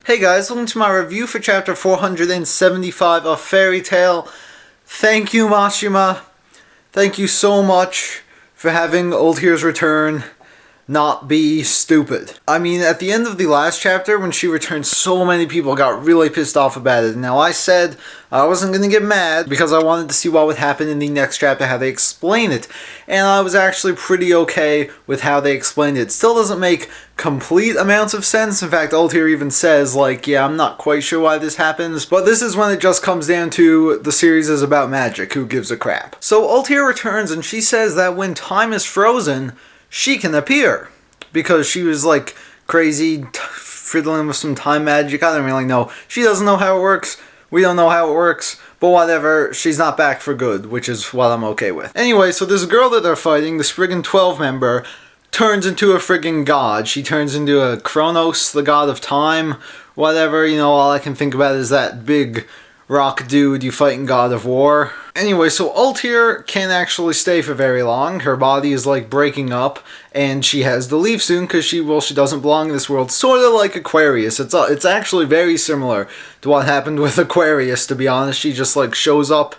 Hey guys, welcome to my review for chapter 475 of Fairy Tail. Thank you, Mashima. Thank you so much for having Old Hero's return not be stupid. I mean, at the end of the last chapter, when she returned, so many people got really pissed off about it. Now, I said I wasn't going to get mad because I wanted to see what would happen in the next chapter, how they explain it. And I was actually pretty okay with how they explained it. It still doesn't make complete amounts of sense. In fact, Old Hero even says, like, yeah, I'm not quite sure why this happens. But this is when it just comes down to the series is about magic. Who gives a crap? So Old Hero returns and she says that when time is frozen, she can appear, because she was like crazy fiddling with some time magic. I don't really know. She doesn't know how it works. We don't know how it works. But whatever, she's not back for good, which is what I'm okay with. Anyway, so this girl that they're fighting, the friggin' 12 member, turns into a friggin' god. She turns into a Kronos, the god of time. Whatever, you know, all I can think about is that big rock dude you fight in God of War. Anyway, so Altair can't actually stay for very long. Her body is like breaking up, and she has to leave soon because she doesn't belong in this world. Sort of like Aquarius. It's actually very similar to what happened with Aquarius, to be honest. She just like shows up,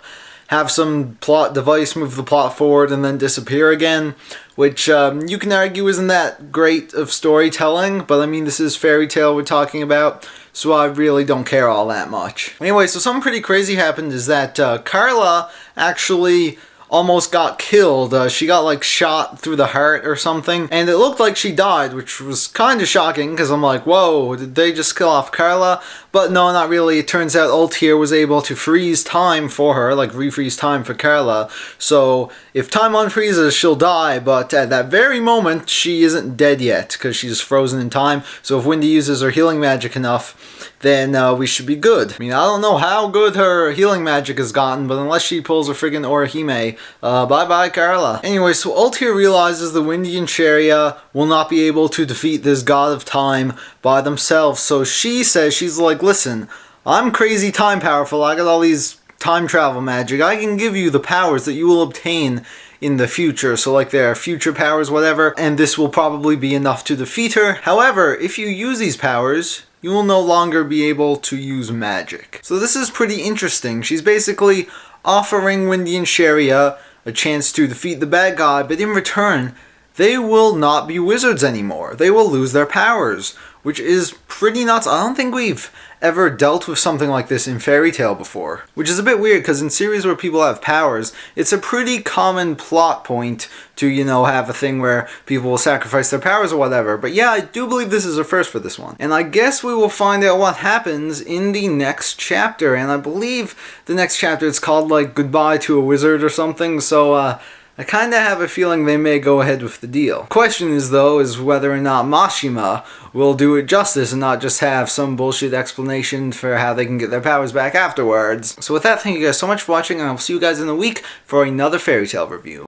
have some plot device, move the plot forward, and then disappear again, which you can argue isn't that great of storytelling, but I mean, this is Fairy Tail we're talking about, so I really don't care all that much. Anyway, so something pretty crazy happened is that Carla actually almost got killed. She got like shot through the heart or something, and it looked like she died, which was kind of shocking because I'm like, whoa, did they just kill off Carla? But no, not really. It turns out Altair was able to freeze time for her, like refreeze time for Carla. So if time unfreezes, she'll die, but at that very moment, she isn't dead yet because she's frozen in time. So if Wendy uses her healing magic enough, then we should be good. I mean, I don't know how good her healing magic has gotten, but unless she pulls a friggin' Orihime, bye-bye, Carla. Anyway, so Altair realizes the Wendy and Sharia will not be able to defeat this god of time by themselves, so she says, she's like, listen, I'm crazy time powerful, I got all these time travel magic, I can give you the powers that you will obtain in the future, so like there are future powers, whatever, and this will probably be enough to defeat her. However, if you use these powers, you will no longer be able to use magic. So this is pretty interesting. She's basically offering Wendy and Sharia a chance to defeat the bad guy, but in return, they will not be wizards anymore. They will lose their powers, which is pretty nuts. I don't think we've ever dealt with something like this in Fairy Tail before, which is a bit weird because in series where people have powers, it's a pretty common plot point to, you know, have a thing where people will sacrifice their powers or whatever. But yeah, I do believe this is a first for this one. And I guess we will find out what happens in the next chapter. And I believe the next chapter is called like Goodbye to a Wizard or something. So, I kind of have a feeling they may go ahead with the deal. Question is, though, is whether or not Mashima will do it justice and not just have some bullshit explanation for how they can get their powers back afterwards. So with that, thank you guys so much for watching, and I'll see you guys in a week for another Fairy Tail review.